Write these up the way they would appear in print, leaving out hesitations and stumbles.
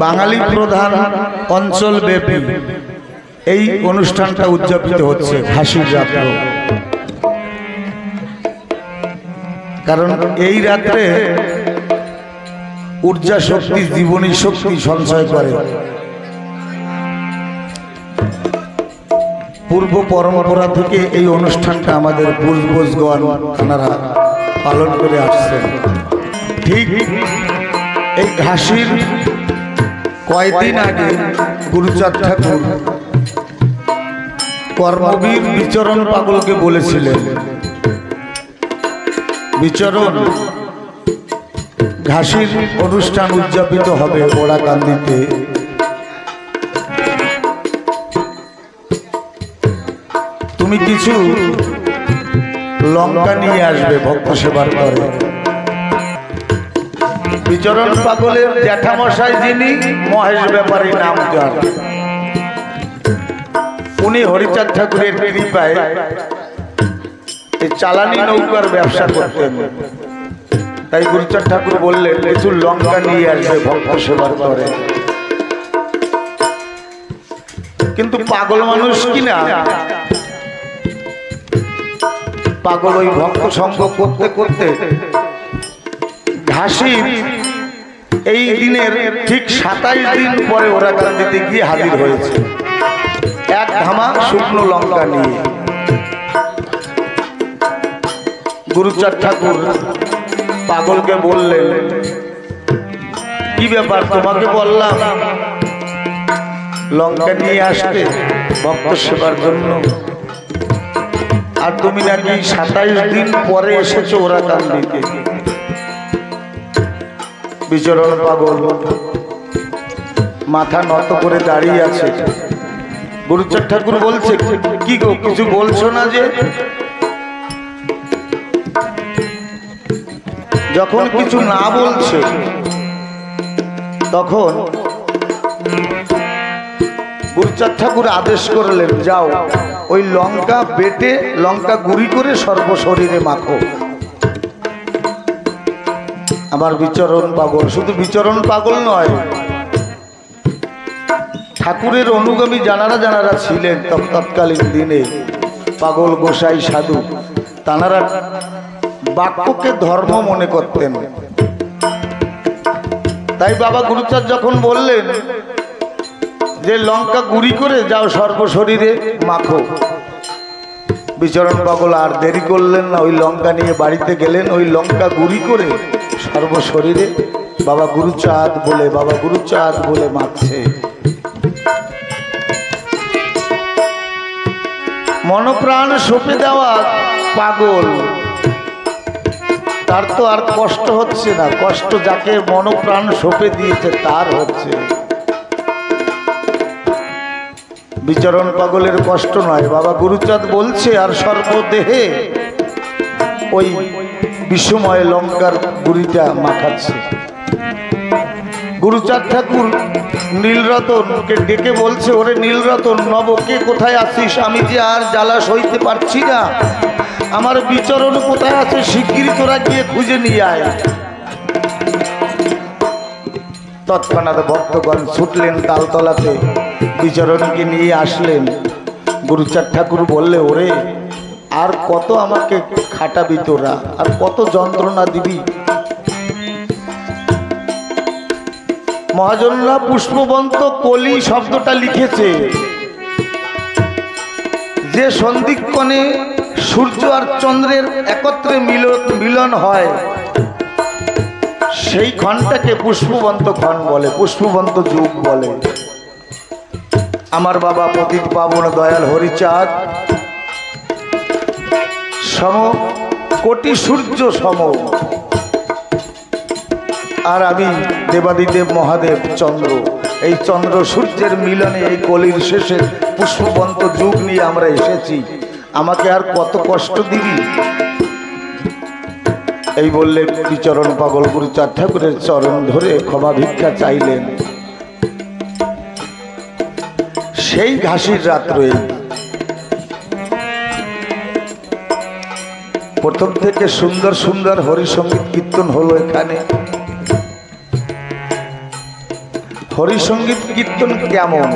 বাঙালি প্রধান অঞ্চল ব্যাপী এই অনুষ্ঠানটা উদযাপিত হচ্ছে ঘাসির রাত্র। কারণ এই রাত্রে ঊর্জা শক্তি, জীবনী শক্তি সঞ্চয় করে। পূর্ব পরম্পরা থেকে এই অনুষ্ঠানটা আমাদের পূর্বজগণ ওনারা পালন করে আসছেন। ঠিক এই ঘাসির কয়েকদিন আগে গুরুচাঁদ ঠাকুর কর্মবীর বিচরণ পাগলকে বলেছিলেন, বিচরণ ঘাসির অনুষ্ঠান উদযাপিত হবে ওড়াকান্দিতে, তুমি কিছু লঙ্কা নিয়ে আসবে ভক্ত সেবার করে। বিচরণ পাগলের জ্যাঠামশাই যিনি মহেশ ব্যাপারী নাম যার, উনি হরিচাঁদ ঠাকুরের কৃপায় চালানি নৌকার ব্যবসা করতেন। তাই গুরুচাঁদ ঠাকুর বললেন কিছু লঙ্কা নিয়ে আসবে ভক্ত সেবার করে। কিন্তু পাগল মানুষ কিনা, পাগল ওই ভক্ত সঙ্গ করতে করতে ঘাসির এই দিনের ঠিক 27 দিন পরে ওরা কান্দিতে গিয়ে হাজির হয়েছে এক ধামা শুকনো লঙ্কা নিয়ে। গুরুচাঁদ ঠাকুর পাগলকে বললেন, কি ব্যাপার, তোমাকে বললাম লঙ্কা নিয়ে আসতে ভক্ত সেবার জন্য, আর তুমি নাকি 27 দিন পরে এসেছো ওরা কান্দিতে। বিচরণ পাগল মাথা নত করে দাঁড়িয়ে আছে। গুরুচাঁদ ঠাকুর বলছে, কি গো কিছু বলছো না যে? যখন কিছু না বলছে তখন গুরুচাঁদ ঠাকুর আদেশ করলেন, যাও ওই লঙ্কা বেটে লঙ্কা গুঁড়ি করে সর্বশরীরে মাখো। আমার বিচরণ পাগল, শুধু বিচরণ পাগল নয়, ঠাকুরের অনুগামী যারা ছিলেন তৎকালীন দিনে, পাগল গোসাই সাধু, তাঁরা বাক্যকে ধর্ম মনে করতেন। তাই বাবা গুরুচাঁদ যখন বললেন যে লঙ্কা গুঁড়ি করে যাও সর্বশরীরে মাখো, বিচরণ পাগল আর দেরি করলেন না, ওই লঙ্কা নিয়ে বাড়িতে গেলেন। ওই লঙ্কা গুঁড়ি করে সর্বশরীরে বাবা গুরুচাঁদ বলে মাখছে। মনপ্রাণ সঁপে দেওয়া পাগল, তার তো আর কষ্ট হচ্ছে না, কষ্ট যাকে মনপ্রাণ সঁপে দিয়েছে তার হচ্ছে। বিচরণ পাগলের কষ্ট নয়, বাবা গুরুচাঁদ বলছে আর সর্বদেহে ওই বিষময় লঙ্কার গুঁড়িটা মাখাচ্ছে। গুরুচাঁদ ঠাকুর নীলরতনকে ডেকে বলছে, ওরে নীলরতন, নব কে কোথায় আছিস? আমি যে আর জ্বালা সইতে পারছি না, আমার বিচরণ কোথায় আছে? শিগগিরই তোরা গিয়ে খুঁজে নিয়ে আয়। তৎক্ষণাৎ ভক্তগণ ছুটলেন তালতলাতে, বিচরণকে নিয়ে আসলেন। গুরুচাঁদ ঠাকুর বললে, ওরে আর কত আমাকে খাটাবি তোরা, আর কত যন্ত্রণা দিবি? মহাজনরা পুষ্পবন্ত কলি শব্দটা লিখেছে, যে সন্ধিক্ষণে সূর্য আর চন্দ্রের একত্রে মিলন হয় সেই ক্ষণটাকে পুষ্পবন্ত ক্ষণ বলে, পুষ্পবন্ত যুগ বলে। আমার বাবা পতিত পাবন দয়াল হরিচাঁদ সম কোটি সূর্য সম, আর আমি দেবাদিদেব মহাদেব চন্দ্র। এই চন্দ্র সূর্যের মিলনে এই কলির শেষে পুষ্পবন্ত যুগ নিয়ে আমরা এসেছি, আমাকে আর কত কষ্ট দিবি? এই বললে বিচরণ পাগল গুরুচাঁদ ঠাকুরের চরণ ধরে ক্ষমা ভিক্ষা চাইলেন। সেই ঘাসির রাত্রে প্রথম থেকে সুন্দর সুন্দর হরিসঙ্গীত কীর্তন হলো। এখানে হরিসঙ্গীত কীর্তন কেমন?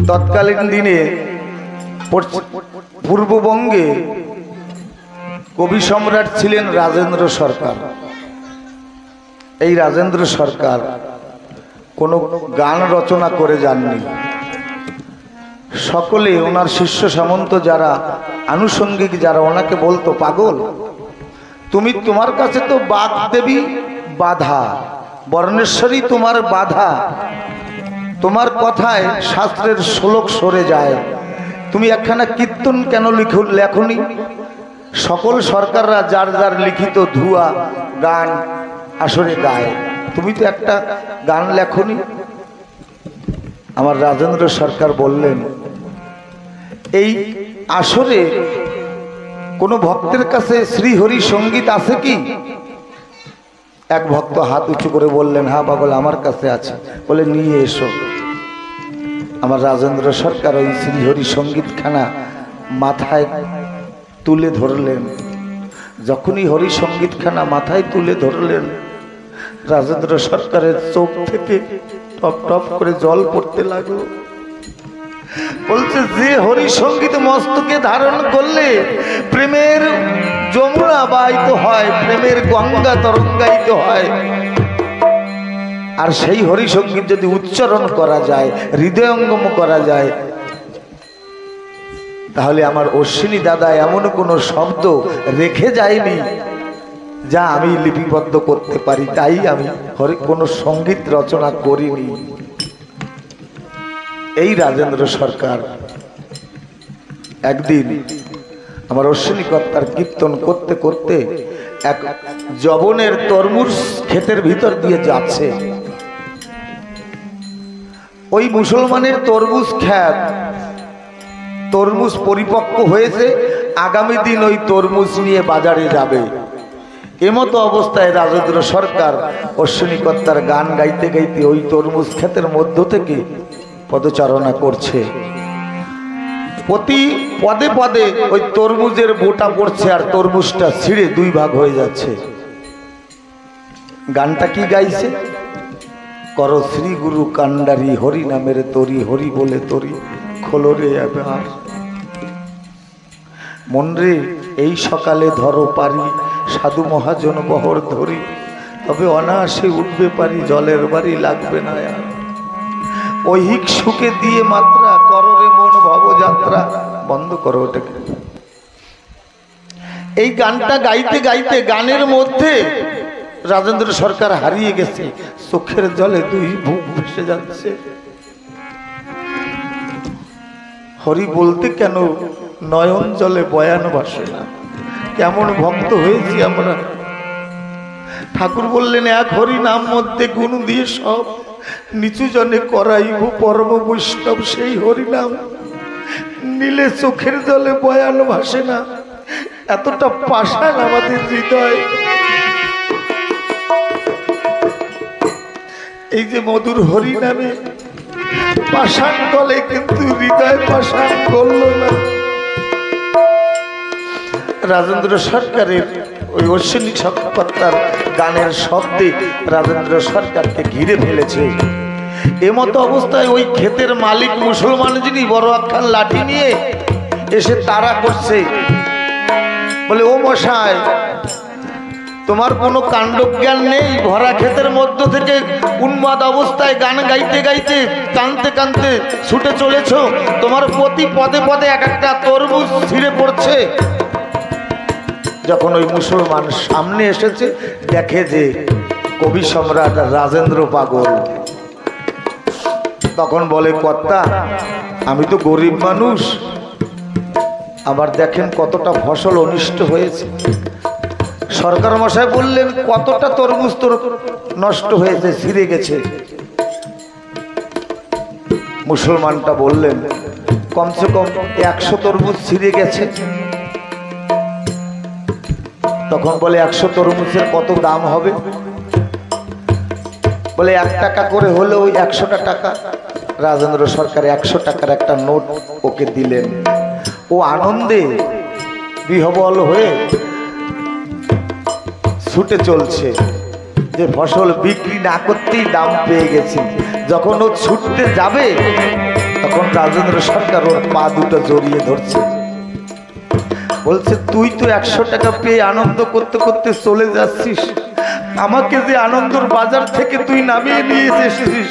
তৎকালীন দিনে পূর্ববঙ্গে কবি সম্রাট ছিলেন রাজেন্দ্র সরকার। এই রাজেন্দ্র সরকার কোনো গান রচনা করে যাননি। সকলে ওনার শিষ্য সামন্ত যারা আনুষঙ্গিক যারা ওনাকে বলতো, পাগল তুমি, তোমার কাছে তো বাগদেবী বাধা, বর্ণেশ্বরী তোমার বাধা, তোমার কথায় শাস্ত্রের শ্লোক সরে যায়, তুমি একখানা কীর্তন কেন লেখনি? সকল সরকাররা যার যার লিখিত ধুয়া গান আসরে গায়, তুমি তো একটা গান লেখনি। আমার রাজেন্দ্র সরকার বললেন, এই আসরে কোন ভক্তের কাছে শ্রীহরি সঙ্গীত আছে কি? এক ভক্ত হাত উঁচু করে বললেন, হ্যাঁ পাগল আমার কাছে আছে। বলে নিয়ে এসো। আমার রাজেন্দ্র সরকার ওই শ্রীহরি সঙ্গীতখানা মাথায় তুলে ধরলেন। যখনই হরি সঙ্গীতখানা মাথায় তুলে ধরলেন, রাজেন্দ্র সরকারের চোখ থেকে টপ টপ করে জল পড়তে লাগলো। বলছে, যে হরি সঙ্গীত মস্তকে ধারণ করলে প্রেমের যমুনা বাহিত হয়, প্রেমের গঙ্গা তরঙ্গায়িত হয়, আর সেই হরি সঙ্গীত যদি উচ্চারণ করা যায়, হৃদয়ঙ্গম করা যায়, তাহলে আমার অশ্বিনী দাদা এমন কোনো শব্দ রেখে যায়নি যা আমি লিপিবদ্ধ করতে পারি, তাই আমি কোনো সঙ্গীত রচনা করিনি। এই রাজেন্দ্র সরকার একদিন আমার অশ্বিনী কর্তার কীর্তন করতে করতে এক যবনের তরমুজ ক্ষেতের ভিতর দিয়ে যাচ্ছে। ওই মুসলমানের তরমুজ ক্ষেত, তরমুজ পরিপক্ক হয়েছে, আগামী দিন ওই তরমুজ নিয়ে বাজারে যাবে। এমতো অবস্থায় রাজেন্দ্র সরকার অশ্বিনী কর্তার গান গাইতে গাইতে ওই তরমুজ ক্ষেতের মধ্য থেকে পদচারণা করছে। প্রতি পদে পদে ওই তরমুজের বোটা পড়ছে আর তরমুজটা ছিঁড়ে দুই ভাগ হয়ে যাচ্ছে। গানটা কি গাইছে? কর শ্রী গুরু কান্ডারি, হরি নামের তরি, হরি বলে তরি খোলো রে এবার। মন রে এই সকালে ধরো পারি, সাধু মহাজন বহর ধরি, তবে অনায়াসে উঠবে পারি, জলের বাড়ি লাগবে না আর। ঐহিক সুখে দিয়ে মাত্রা, করো রে মন ভবযাত্রা। বন্ধ করো ওটাকে। এই গানটা গাইতে গাইতে গানের মধ্যে রাজেন্দ্র সরকার হারিয়ে গেছে, চোখের জলে দুই বুক ভেসে যাচ্ছে। হরি বলতে কেন নয়ন জলে বয়ান ভাসে না? কেমন ভক্ত হয়েছি আমরা। ঠাকুর বললেন, এক হরি নাম মধ্যে গুণ দিয়ে সব, নিচু জনে করাইব পরম বৈষ্ণব সেই হরিনাম, নীলে চোখের জলে বয়ান ভাসে না। এতটা পাষাণ আমাদের হৃদয়। এই যে মধুর হরিনামে পাষাণ গলে, কিন্তু হৃদয় পাষাণ করল না। রাজেন্দ্র সরকারের ওই অশ্বিনী কর্তার গানের শব্দে রাজেন্দ্র সরকারকে ঘিরে ফেলেছে। এমতো অবস্থায় ওই ক্ষেতের মালিক মুসলমান যিনি বড় একখান লাঠি নিয়ে এসে তাড়া করছে। বলে, ও মশাই, তোমার কোনো কাণ্ডজ্ঞান নেই? ভরা ক্ষেতের মধ্য থেকে উন্মাদ অবস্থায় গান গাইতে গাইতে কানতে কানতে ছুটে চলেছ, তোমার প্রতি পদে পদে এক একটা তরমুজ ছিঁড়ে পড়ছে। যখন ওই মুসলমান সামনে এসেছে, দেখে যে কবি সম্রাট রাজেন্দ্র পাগল। তখন বলে, কর্তা আমি তো গরিব মানুষ, আবার দেখেন কতটা ফসল অনিষ্ট হয়েছে। সরকার মশাই বললেন, কতটা তরমুজ তোর নষ্ট হয়েছে, ছিঁড়ে গেছে? মুসলমানটা বললেন, কমসে কম 100 তরমুজ ছিঁড়ে গেছে। তখন বলে, 100 তরমুজের কত দাম হবে? বলে, 1 টাকা করে হলেও 100টা টাকা। রাজেন্দ্র সরকার 100 টাকার একটা নোট ওকে দিলেন। ও আনন্দে বিহবল হয়ে ছুটে চলছে। যে ফসল বিক্রি না করতেই দাম পেয়ে গেছে। যখন ও ছুটতে যাবে তখন রাজেন্দ্র সরকার ওর পা দুটো জড়িয়ে ধরছে, বলছে তুই তো 100 টাকা পেয়ে আনন্দ করতে করতে চলে যাচ্ছিস, আমাকে যে আনন্দর বাজার থেকে তুই নামিয়ে নিয়ে এসেছিস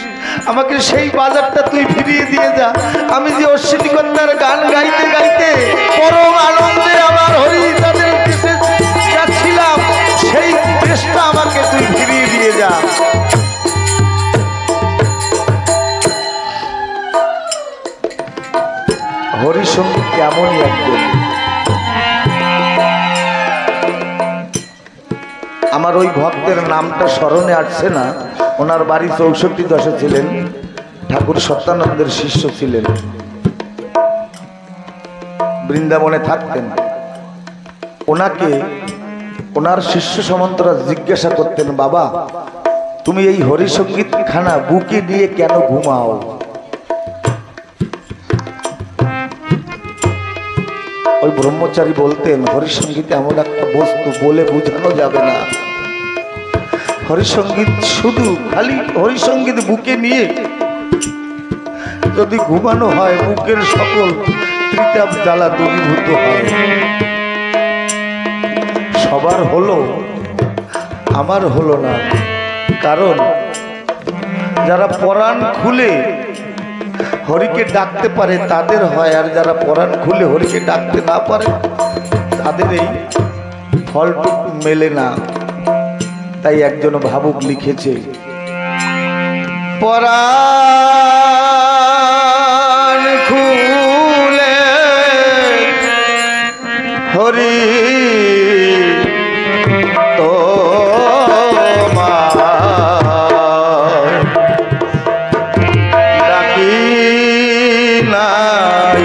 আমাকে সেই বাজারটা তুই ফিরিয়ে দিয়ে যা। আমি যে অশ্বিনী কন্যার গান গাইতে গাইতে পরম আনন্দে আমার হরিদাদের দেশে যাচ্ছিলাম, সেই দেশটা আমাকে তুই ফিরিয়ে দিয়ে যা। হরিসঙ্গীত কেমনই একজন। আমার ওই ভক্তের নামটা স্মরণে আসছে না, ওনার বাড়ি 64-10 ছিলেন, ঠাকুর সত্যানন্দের শিষ্য ছিলেন, বৃন্দাবনে থাকতেন। ওনাকে ওনার শিষ্য সামন্তরা জিজ্ঞাসা করতেন, বাবা তুমি এই হরিসঙ্গীত খানা বুকে নিয়ে কেন ঘুমাও? ওই ব্রহ্মচারী বলতেন, হরিসঙ্গীত এমন একটা বস্তু বলে বোঝানো যাবে না। হরিসঙ্গীত শুধু খালি হরিসঙ্গীত বুকে নিয়ে যদি ঘুমানো হয় বুকের সকল ত্রিতাপ জ্বালা দূরীভূত হয়। সবার হলো, আমার হলো না। কারণ যারা পরাণ খুলে হরিকে ডাকতে পারে তাদের হয়, আর যারা পরাণ খুলে হরিকে ডাকতে না পারে তাদের এই ফলটুকু মেলে না। তাই একজন ভাবুক লিখেছে, পরাণ খুলে হরি তো ডাকি নাই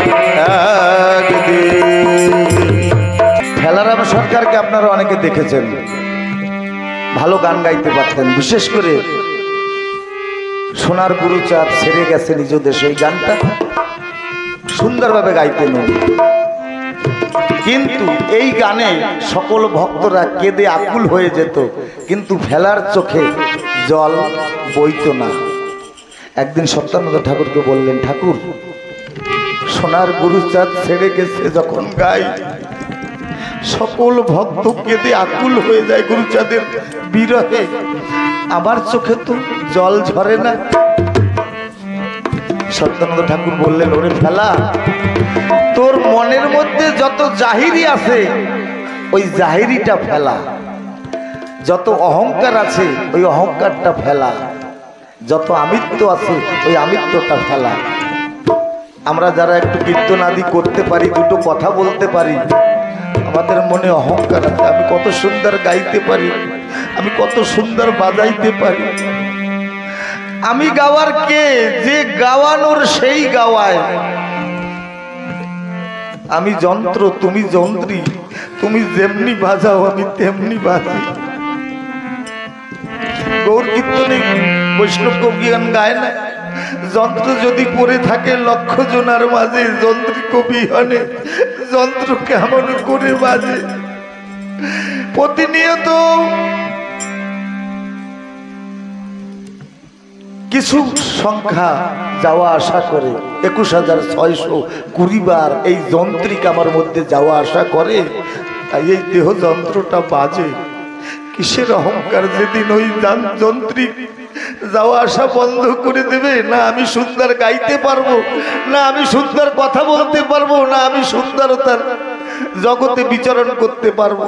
একদিন। ফেলারাম সরকারকে আপনারা অনেকে দেখেছেন, ভালো গান গাইতে পারতেন। বিশেষ করে সোনার গুরুচাঁদ ছেড়ে গেছে নিজ দেশে, এই গানটা সুন্দরভাবে গাইতেন। কিন্তু এই গানে সকল ভক্তরা কেঁদে আকুল হয়ে যেত, কিন্তু ফেলার চোখে জল বইত না। একদিন সত্যানন্দ ঠাকুরকে বললেন, ঠাকুর সোনার গুরুচাঁদ ছেড়ে গেছে যখন গাই সকল ভক্ত কেঁদে আকুল হয়ে যায় গুরুচাঁদের বিরহে, আমার চোখে তো জল ঝরে না। সত্যানন্দ ঠাকুর বললেন, ওরে ফেলা, তোর মনের মধ্যে যত জাহিরি আছে ওই জাহিরিটা ফেলা, যত অহংকার আছে ওই অহংকারটা ফেলা, যত আমিত্ব আছে ওই আমিত্বটা ফেলা। আমরা যারা একটু কীর্তন আদি করতে পারি, দুটো কথা বলতে পারি, আমাদের মনে অহংকার আছে, আমি কত সুন্দর গাইতে পারি, আমি কত সুন্দর বাজাইতে পারি। আমি গাওয়ার কে? যে গাওয়ানোর সেই গাওয়ায়। আমি যন্ত্র, তুমি যন্ত্রী, তুমি যেমনি বাজাও আমি তেমনি বাজি। গৌর কীর্তনে বৈষ্ণব কবিগান গায় না, যন্ত্র যদি পড়ে থাকে 1,00,000 জনার মাঝে, যন্ত্রী কবি হনে যন্ত্র কেমন করে বাজে। প্রতিনিয়ত কিছু সংখ্যা যাওয়া আসা করে, 21,620 বার এই যন্ত্রিক আমার মধ্যে যাওয়া আসা করে, তাই এই দেহ যন্ত্রটা বাজে। কিসের অহংকার? যেদিন ওই যন্ত্রিক যাওয়া আসা বন্ধ করে দেবে, না আমি সুন্দর গাইতে পারবো, না আমি সুন্দর কথা বলতে পারবো, না আমি সুন্দরতার জগতে বিচরণ করতে পারবো।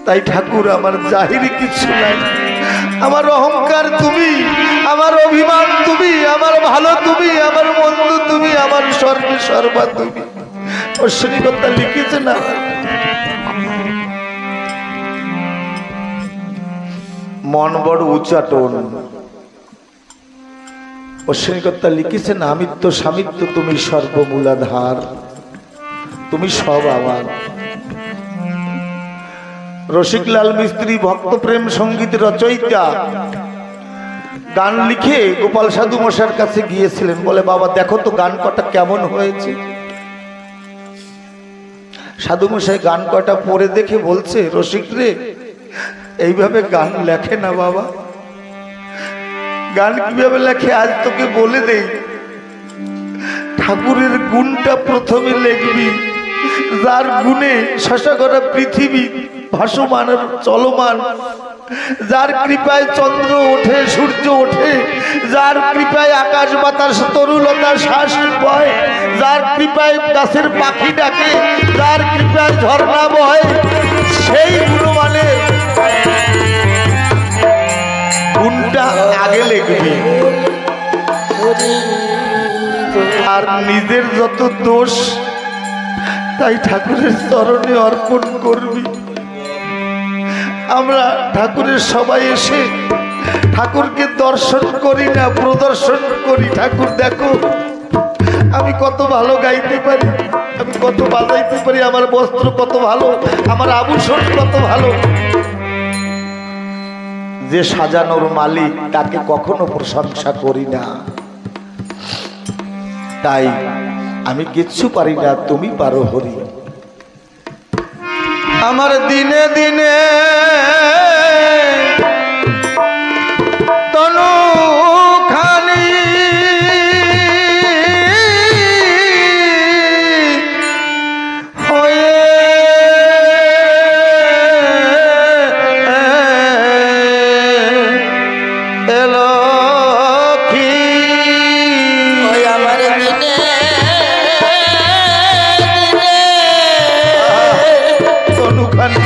তাই ঠাকুর, আমার জাহিরি কিছু নাই, আমার অহংকার তুমি, আমার অভিমান তুমি, আমার ভালো তুমি, আমার মন্দ তুমি, আমার সর্বে সর্বা তুমি। অশ্বিনী কথা লিখেছে না, মন বড় উচ্চাটন। অশ্বিনী কথা লিখেছেন, আমিত্ব স্বামিত্ব তুমি সর্বমূলাধার, তুমি সব আমার। রসিকলাল মিস্ত্রি ভক্ত প্রেম সঙ্গীত রচয়িতা গান লিখে গোপাল সাধু মশাইয়ের কাছে গিয়েছিলেন, বলে বাবা দেখো তো গান কটা কেমন হয়েছে। সাধু মশাই গান কটা পড়ে দেখে বলছে, রসিক রে এইভাবে গান লেখে না বাবা। গান কিভাবে লেখে আজ তোকে বলে দেই। ঠাকুরের গুণটা প্রথমে লিখবি, যার গুণে শশাকরা পৃথিবী ভাসমান চলমান, যার কৃপায় চন্দ্র ওঠে সূর্য ওঠে, যার কৃপায় আকাশ বাতাস তরুলতা শ্বাস বয়, যার কৃপায় গাছের পাখি ডাকে, যার কৃপায় ঝর্ণা বয়, সেই গুণমানের গুণটা আগে লিখবি। আর নিজের যত দোষ তাই ঠাকুরের চরণে অর্পণ করবি। আমরা ঠাকুরের সবাই এসে ঠাকুরকে দর্শন করি না, প্রদর্শন করি। ঠাকুর দেখো আমি কত ভালো গাইতে পারি, আমি কত বাজাইতে পারি, আমার বস্ত্র কত ভালো, আমার আভূষণ কত ভালো। যে সাজানোর মালিক তাকে কখনো প্রশংসা করি না। তাই আমি কিচ্ছু পারি না, তুমি পারো হরি। আমার দিনে দিনে তনুখানি হয়ে এলো কি আমার দিনে তনুখানি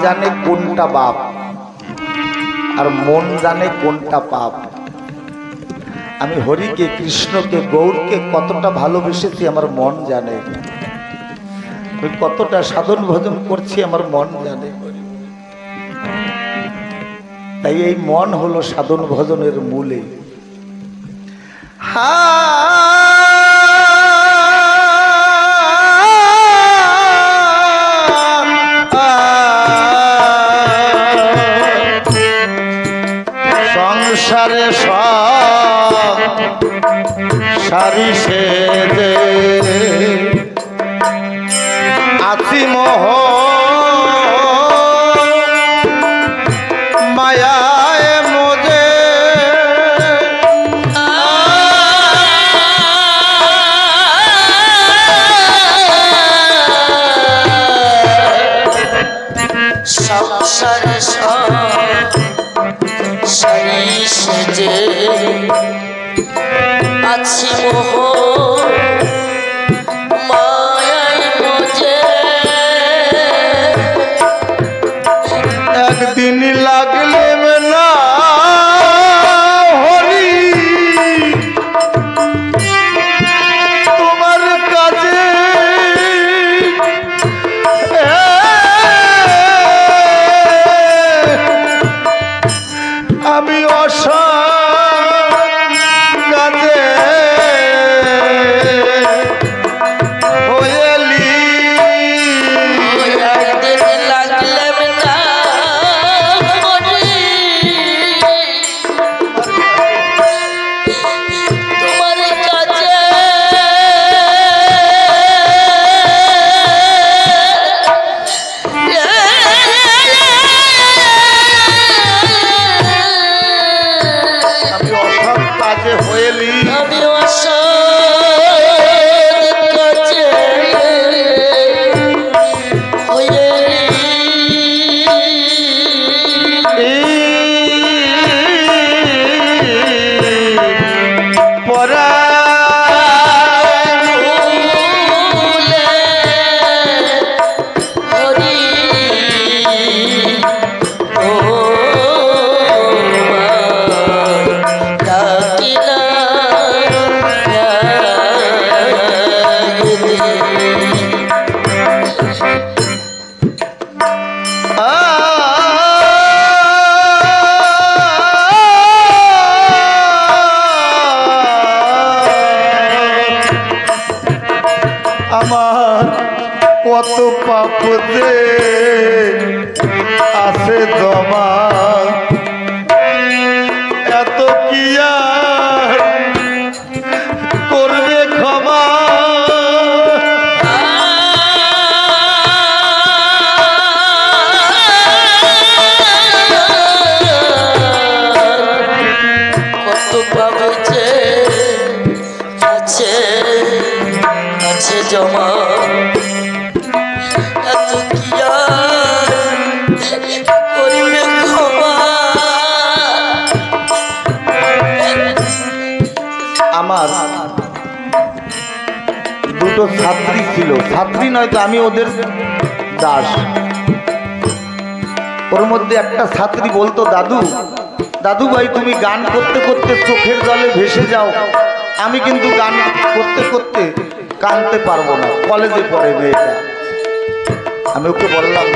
জানে কোনটা বাপ আর মন জানে কোনটা পাপ। আমি হরিকে, কৃষ্ণকে, গৌরকে কতটা ভালোবেসেছি আমার মন জানে। আমি কতটা সাধন ভজন করছি আমার মন জানে। তাই এই মন হলো সাধন ভজনের মূলে। সংসারে সব সারি সেজে আছি মোহ মায়ায় মোজে। সংসারে সব সারি সেজে আছি মোহ মায়ায় মজে। একদিন লাগলে না হরি তোমার কাছে আমি অসৎ কাজে আমার কত পাপ যে আছে জমা, এত কি আর করবে ক্ষমা। কত পাবে যে আছে আছে জমা, এত কি আর করবে ক্ষমা। আমার দুটো ছাত্রী ছিল, ছাত্রী নয় তো আমি ওদের দাস। ওর মধ্যে একটা ছাত্রী বলতো, দাদু দাদু ভাই তুমি গান করতে করতে চোখের জলে ভেসে যাও, আমি কিন্তু গান করতে করতে কাঁদতে পারবো না। কলেজে পড়ে মেয়েটা। আমি ওকে বললাম,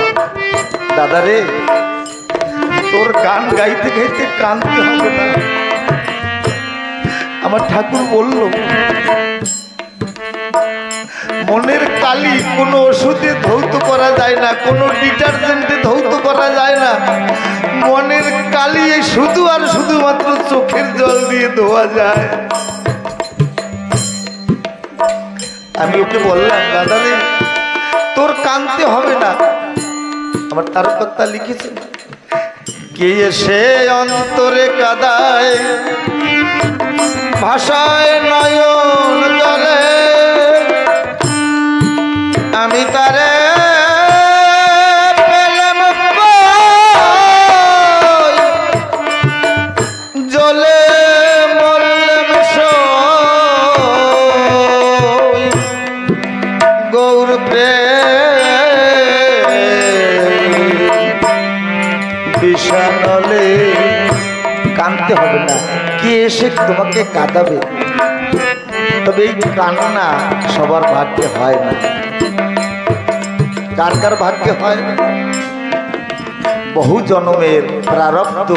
দাদা রে তোর গান গাইতে গাইতে কাঁদতে হবে না। আমার ঠাকুর বলল, মনের কালি কোনো ওষুধে ধৌত করা যায় না, কোনো ডিটারজেন্টে ধৌত করা যায় না। মনের কালি শুধু আর শুধুমাত্র চোখের জল দিয়ে ধোয়া যায়। আমি ওকে বললাম, দাদা রে তোর কাঁদতে হবে না। আমার তারকর্তা লিখেছে, কে এসে অন্তরে কাদায় ভাষায় নয়ন জলে, আমি তারে পেলাম কই, জলে মরলাম সই, গৌর বিষানলে। কাঁদতে হবে না, কে এসে তোমাকে কাঁদাবে। তবে এই কান্না সবার ভাগ্যে হয় না। কার কার ভাগ্যে হয়? বহু জন্মের প্রারব্ধ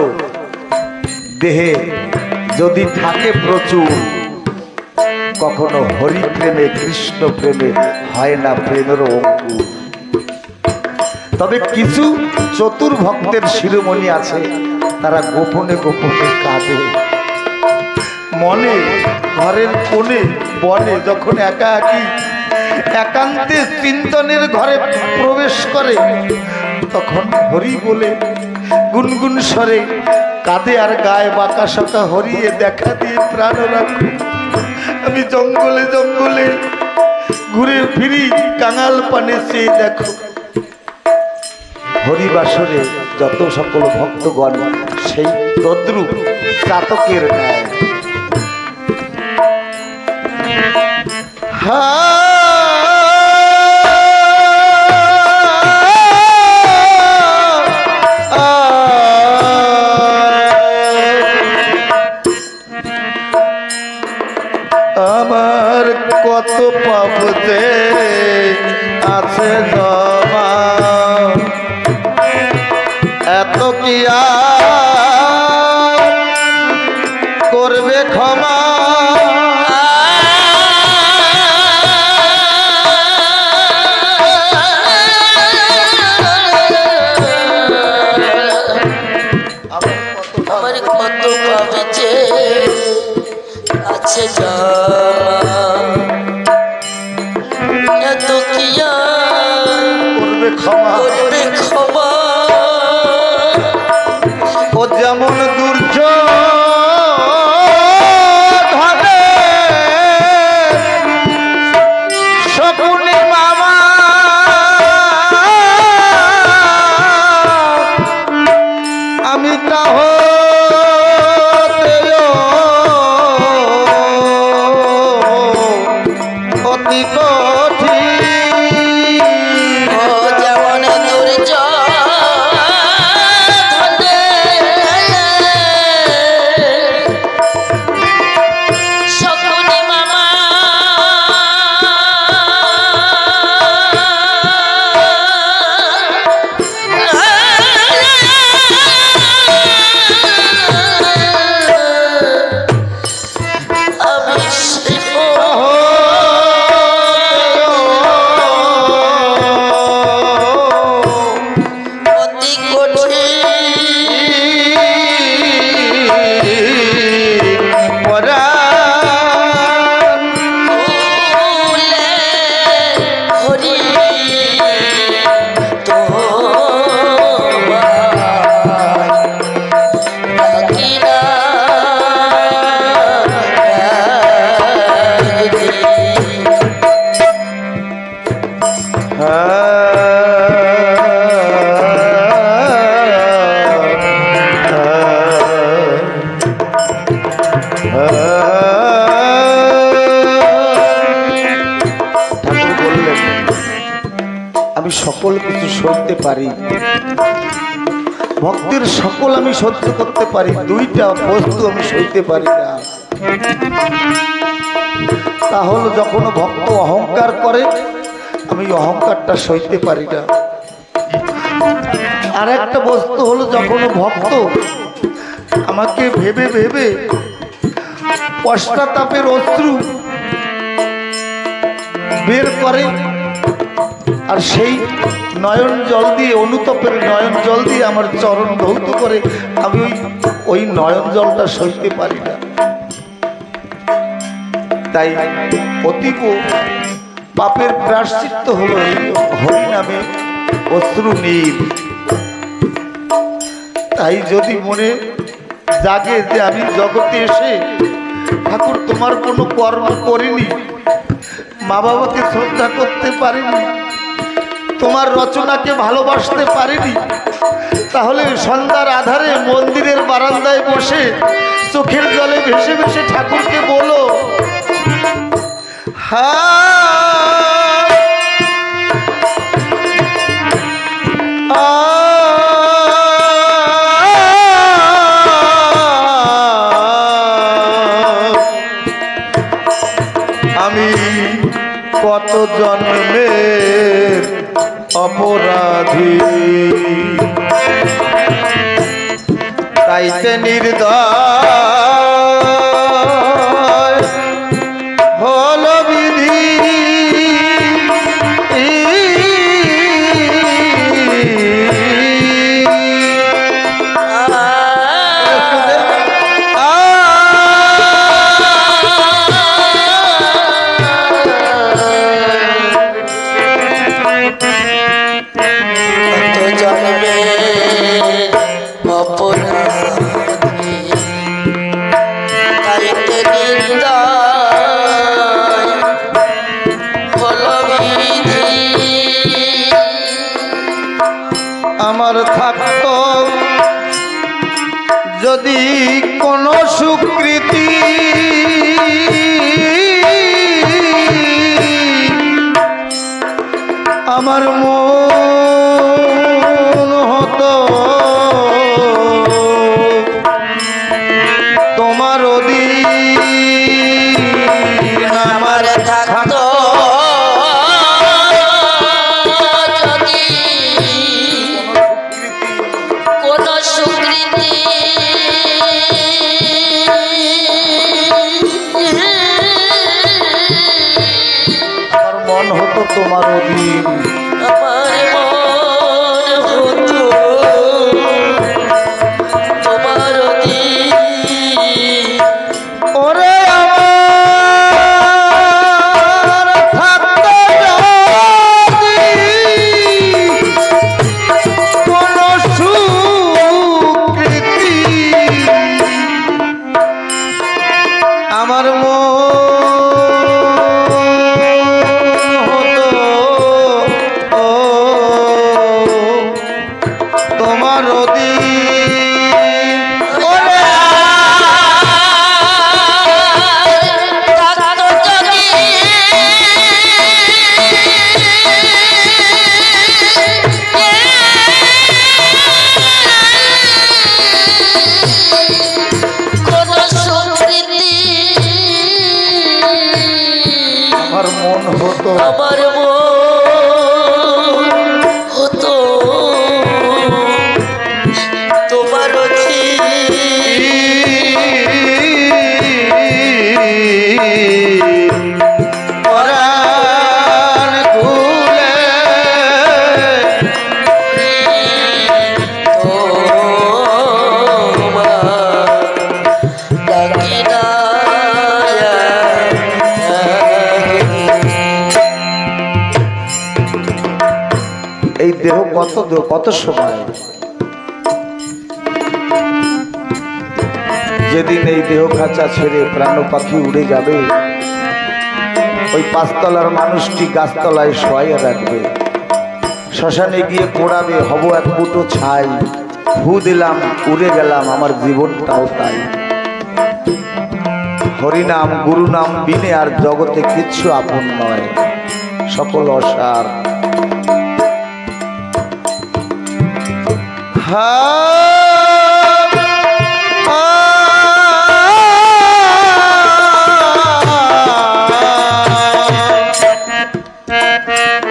দেহে যদি থাকে প্রচুর, কখনো হরি প্রেমে কৃষ্ণ প্রেমে হয় না প্রেমের অঙ্কুর। তবে কিছু চতুর ভক্তের শিরোমণি আছে, তারা গোপনে গোপনে কাঁদে। মনে ঘরের কোণে বনে যখন একাকী একান্তে চিন্তনের ঘরে প্রবেশ করে, তখন হরি বলে গুনগুন স্বরে কাঁদে আর গায়ে বাঁকা সাকা, হরিয়ে দেখা দিয়ে প্রাণ রাখো। আমি জঙ্গলে জঙ্গলে ঘুরে ফিরি, কাঙাল পানে চেয়ে দেখো। হরিবাসরে যত সকল ভক্তগণ সেই তদ্রূপ চাতকের ন্যায়। আমার কত পাপ যে আছে জমা, এত কি আর করবে ক্ষমা। আমার কত পাবে যে আছে জমা, এত কি আর করবে ক্ষমা। করবে ক্ষমা। ও যেমন দুর্যোধনে শকুনি মামা, আমি তাহতেও অতি কঠিন। ও যেমন দুর্যোধনে শকুনি মামা, আমি আমি সকল কিছু সইতে পারি, ভক্তের সকল আমি সহ্য করতে পারি, দুইটা বস্তু আমি সইতে পারি না। তাহলে যখন ভক্ত অহংকার করে আমি অহংকারটা সইতে পারি না। আর একটা বস্তু হলো যখন ভক্ত আমাকে ভেবে ভেবে পশ্চাতাপের অশ্রু বের করে, আর সেই নয়ন জল দিয়ে, অনুতাপের নয়ন জল দিয়ে আমার চরণ ধৌত করে, আমি ওই নয়ন জলটা সইতে পারি না। তাই অতীব পাপের প্রায়শ্চিত্ত হলো হরি নামে অশ্রু নীল। তাই যদি মনে জাগে যে আমি জগতে এসে ঠাকুর তোমার কোনো কর্ম করিনি, মা বাবাকে শ্রদ্ধা করতে পারিনি, তোমার রচনাকে ভালোবাসতে পারিনি, তাহলে সন্ধ্যার আধারে মন্দিরের বারান্দায় বসে চোখের জলে ভেসে ভেসে ঠাকুরকে বলো, আমি কত জন্মের অপরাধী, তাইতে নির্দয় হলো বিধি। আমার থাকতো যদি কোনো সুকৃতি, আমার মন হতো তোমার অধীন। আমার থাকতো তোমার অধীন, আমার মন হতো তোমার অধীন। ওরে আমার থাকতো কোন সুকৃতি, আমার মন হতো, আমার মন হতো তোমার পরাণ খুলে ডাকি না। এই দেহ কত সময়, যেদিন এই দেহ খাঁচা ছেড়ে প্রাণ পাখি উড়ে যাবে, ওই পাঁচতলার মানুষটি গাছতলায় শোয়াইয়া রাখবে, শ্মশানে গিয়ে পোড়াবে, হব এক ফুটো ছাই, ফু দিলাম উড়ে গেলাম, আমার জীবনটাও তাই। হরিনাম গুরু নাম বিনে আর জগতে কিচ্ছু আপন নয়, সকল অসার।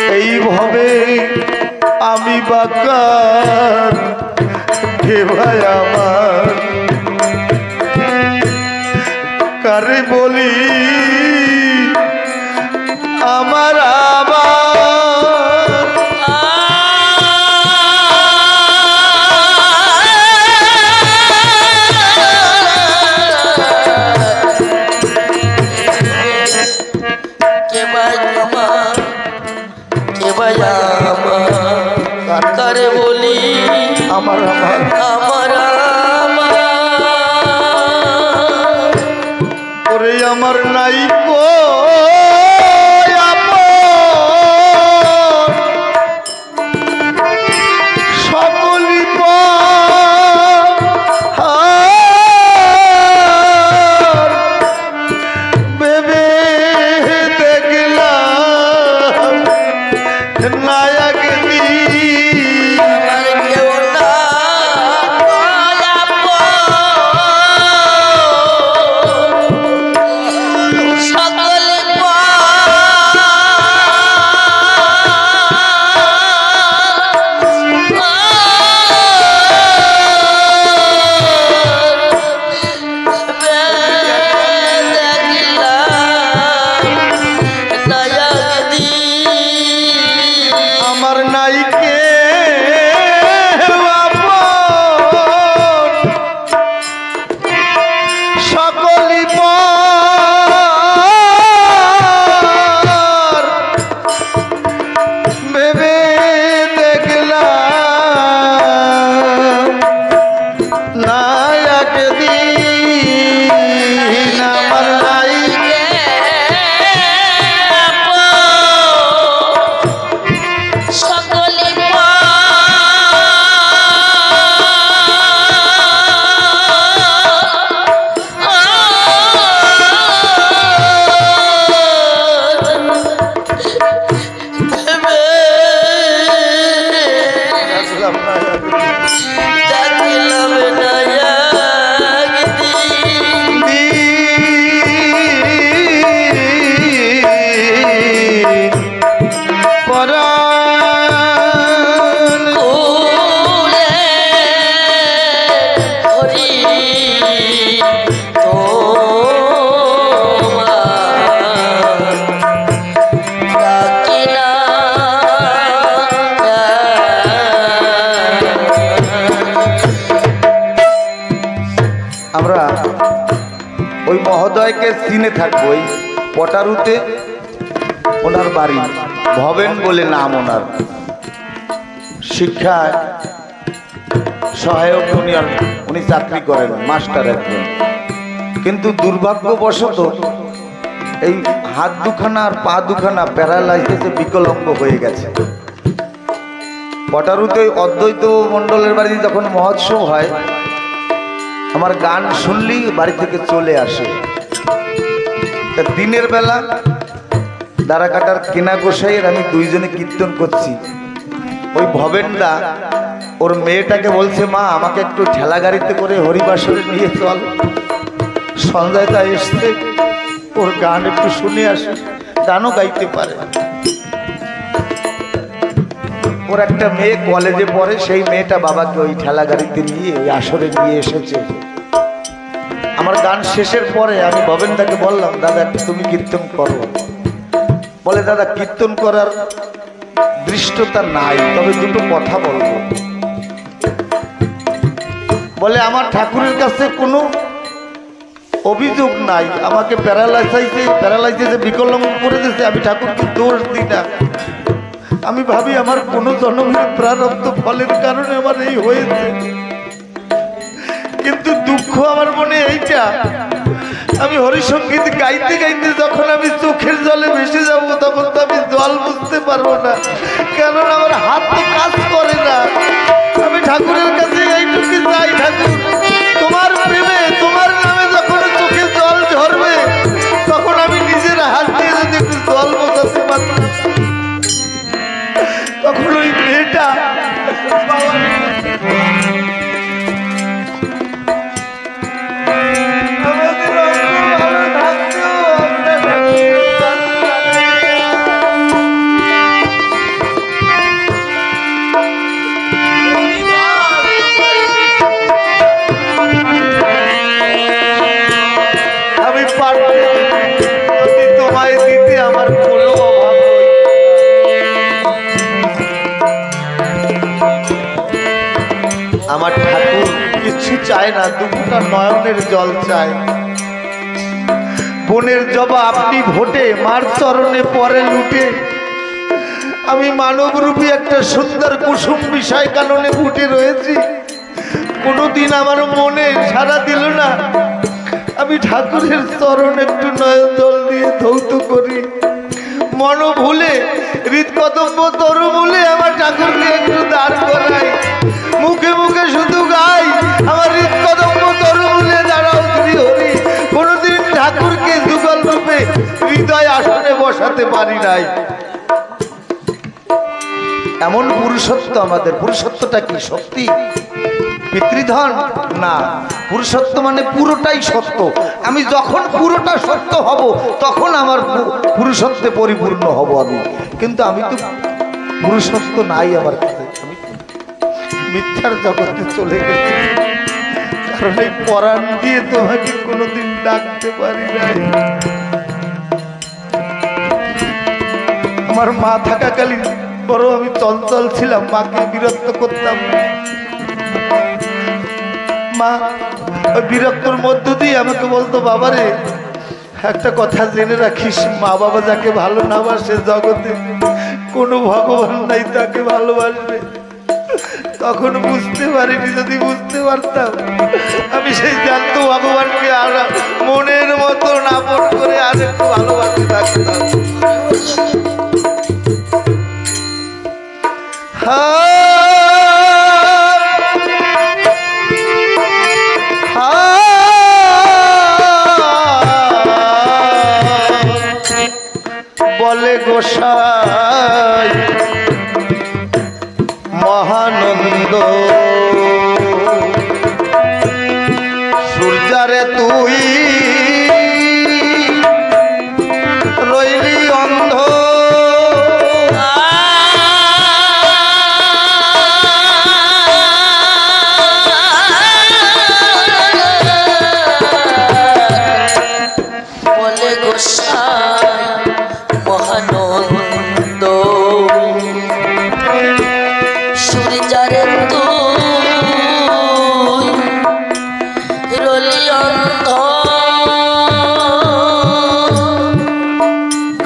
এইভাবে আমি বাকার হে ভাই আমার কারে বলি আমার আবার কে ভাই আমার কে ভাই আমার কারে বলি আমার আমার আমার ওরে আমার নাই কো সকলি ভেবে দেখলাম নায়ক আমার কেউ না সকলে আমার নাইকে সকলি ভেবে দেখলাম নায়ক দিন আমার নাইকে সকলে আমরা ওই মহোদয়কে চিনে থাকবো ওই পটারুতে ওনার বাড়ি ভবেন বলে নাম ওনার শিক্ষায় সহায়ক উনি চাকরি করেন মাস্টার একজন কিন্তু দুর্ভাগ্যবশত এই হাত দুখানা আর পা দুখানা প্যারালাইসিসে বিকলাঙ্গ হয়ে গেছে পটারুতে ওই অদ্বৈত মণ্ডলের বাড়িতে যখন মহোৎসব হয় আমার গান শুনলেই বাড়ি থেকে চলে আসে তা দিনের বেলা দাঁড়াকাটার কেনা গোসাইয়ের আমি দুইজনে কীর্তন করছি ওই ভবেনদা ওর মেয়েটাকে বলছে মা আমাকে একটু ঠেলা গাড়িতে করে হরিবাসরে নিয়ে চল সঞ্জয়দা এসছে ওর গান একটু শুনে আসে গানও গাইতে পারে ওর একটা মেয়ে কলেজে পড়ে সেই মেয়েটা বাবাকে ওই ঠেলা গাড়িতে নিয়ে ওই আসরে নিয়ে এসেছে আমার গান শেষের পরে আমি ভবেনদাকে বললাম দাদা একটু তুমি কীর্তন করো বলে দাদা কীর্তন করার দৃষ্টতা নাই তবে দুটো কথা বলবো বলে আমার ঠাকুরের কাছে কোনো অভিযোগ নাই আমাকে প্যারালাইসিসে বিকলাঙ্গ করে দিয়েছে আমি ঠাকুরকে দোষ দিই না আমি ভাবি আমার কোনো জন্মের প্রারব্ধ ফলের কারণে আমার এই হয়েছে কিন্তু দুঃখ আমার মনে এইটা আমি হরিসঙ্গীত গাইতে গাইতে যখন আমি চোখের জলে ভেসে যাব তখন তো আমি জল বুঝতে পারবো না কেননা আমার হাত তো কাজ করে না আমি ঠাকুরের কাছে এইটুকু চাই ঠাকুর তোমার প্রেমে তোমার নামে যখন চোখে জল ঝরবে তখন আমি নিজের হাত দিয়ে যদি একটু জল বোঝাতে পারতাম তখন ওই মেয়েটা কিছু চায় না, দুটা নয়নের জল চায়। বনের জবা আপনি ভোটে, মার চরণে পরে লুটে। আমি মানবরূপী একটা সুন্দর কুসুম বিষয় কাননে ফুটে রয়েছি, কোনোদিন আমার মনে সাড়া দিল না। আমি ঠাকুরের চরণ একটু নয়ন জল দিয়ে ধৌত করি, মন ভুলে হৃদকদম্ব তরু ভুলে আমার ঠাকুরকে একটু দাঁড় করাই, মুখে মুখে শুধু গাই আমার হৃদকদম্ব তরু ভুলে দাঁড়াও শ্রী হরি। কোনোদিন ঠাকুরকে যুগল রূপে হৃদয় আসনে বসাতে পারি নাই। এমন পুরুষত্ব আমাদের। পুরুষত্বটা কি? শক্তি, পিতৃধন না। পুরুষত্ব মানে পুরোটাই সত্য। আমি যখন পুরোটা সত্য হব তখন আমার পুরুষত্বে পরিপূর্ণ হব আমি। কিন্তু আমি তো পুরুষত্ব নাই আমার কাছে, আমি মিথ্যার জগতে চলে গেছি। কারণ এই পরাণ দিয়ে তোমাকে কোনোদিন ডাকতে পারি নাই। আমার মা থাকাকালীন বড় আমি চঞ্চল ছিলাম, মাকে বিরক্ত করতাম। মা ওই বিরক্তর মধ্য দিয়ে আমাকে বলতো, বাবারে একটা কথা জেনে রাখিস, মা বাবা যাকে ভালো না বাসে জগতে কোনো ভগবান নাই তাকে ভালোবাসবে। তখন বুঝতে পারিনি, যদি বুঝতে পারতাম আমি সেই জানত ভগবানকে আর মনের মতো আপন করে আর একটু ভালোবাসতে থাকতাম। বলে গোসাই মহানন্দ, সূর্যারে তুই রইলি অন্ধ। বলে গোসাই মহানন্দ, সূর্যারে তুই রলি অন্ধ।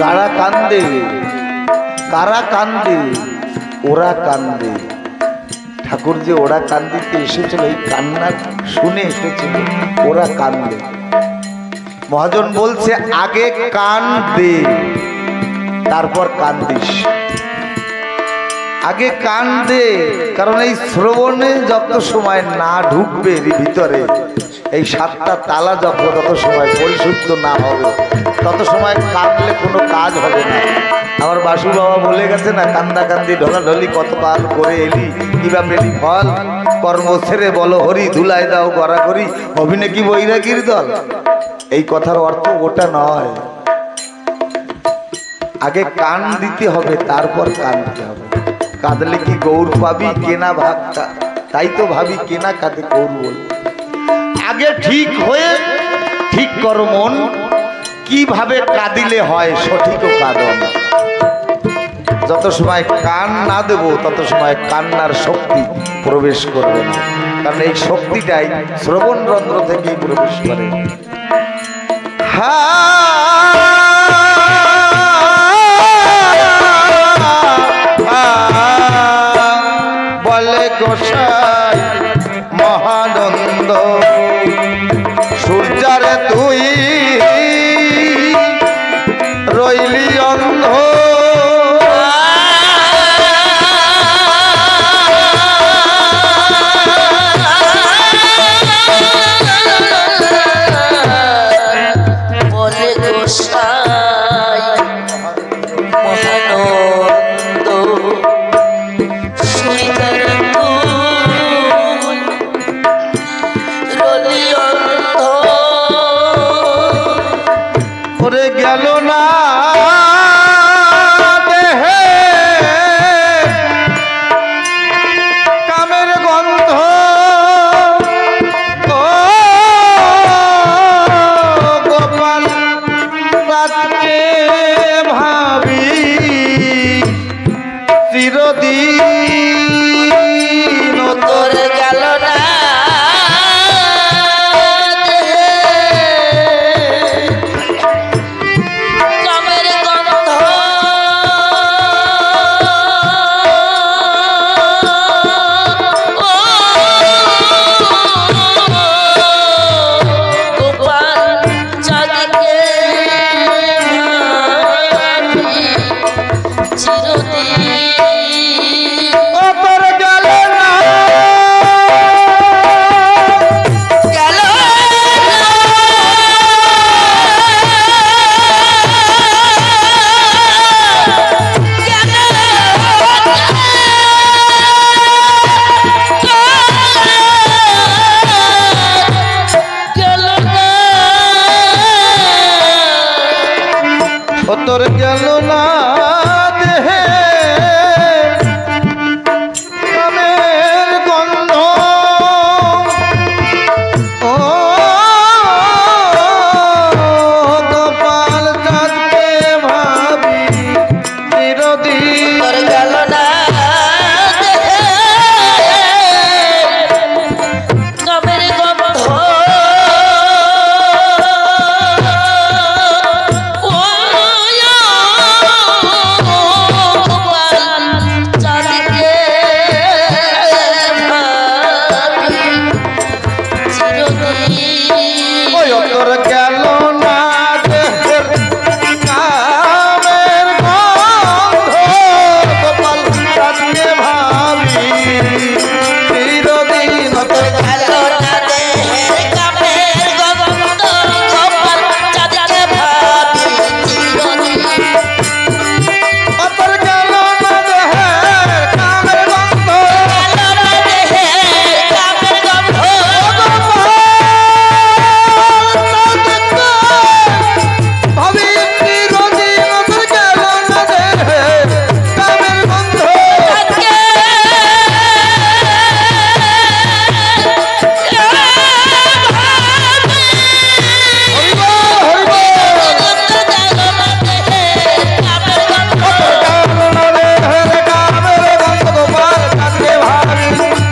কারা কান্দে, কারা কান্দে? ওরা কান্দে। ঠাকুর যে ওরা কান্দিতে এসেছিল, এই কান্না শুনে এসেছিল, ওরা কান্দে। মহাজন বলছে আগে কান দে তারপর কান্দিস। আগে কান দে, কারণ এই শ্রবণে যত সময় না ঢুকবে ভিতরে, এই সাতটা তালা যত সময় পরিশুদ্ধ না হবে তত সময় কাঁদলে কোনো কাজ হবে না। আমার বাসু বাবা বলে গেছে না, কান্দা কান্দি ঢলাঢলি কত কাল করে এলি, কিবা পেলি ফল, কর্ম ছেড়ে বলো হরি, ধুলাই দাও গড়া করি, হবি নাকি বৈরাগীর দল। এই কথার অর্থ ওটা নয়। আগে কান দিতে হবে তারপর কাঁদতে হবে। কাঁদলে কি গৌর পাবি? কেনা ভাগ, তাই তো ভাবি কেনা কাঁদে গৌর বল। আগে ঠিক হয়ে ঠিক করো মন, কিভাবে কাঁদিলে হয় সঠিক কাঁদন। যত সময় কান না দেব তত সময় কান্নার শক্তি প্রবেশ করবে না, কারণ এই শক্তিটাই শ্রবণ রন্ধ্র থেকেই প্রবেশ করে। বলে গোসাই মহানন্দ, সূর্যারে তুই রইলি অন্ধ। বলে গোসাই মহানন্দ, সূর্যারে তুই রলি অন্ধ। ওরে গেল না গেল না দেহে কামের গন্ধ ও গোপাল চাঁদকে ভাবি চিরদিন তোর গেল না কামের গন্ধ ও গোপাল চাঁদকে ভাবি চিরদিন ওই তোর গেল না দেহের কামের গন্ধ গোপাল চাঁদকে ভাবি চিরদিন তোর গেল না দেহের কামের গন্ধ গোপাল চাঁদকে ভাবি চিরদিন তোর গেল না দেহের কামের গন্ধ গেল না দেহের কামের গন্ধ ভাবি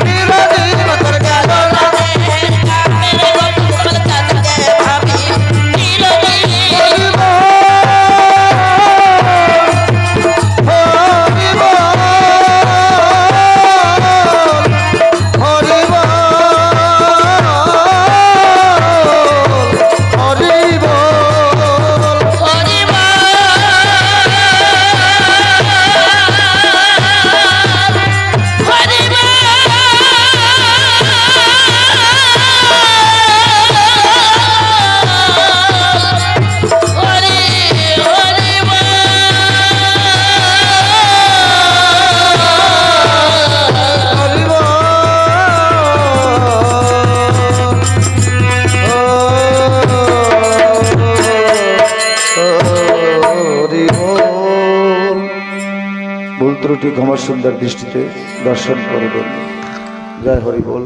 চিরদিন তোর গেল না দেহের কামের গন্ধ চাঁদকে ভুল ত্রুটি ক্ষমা সুন্দর দৃষ্টিতে দর্শন করবেন। জয় হরি বল।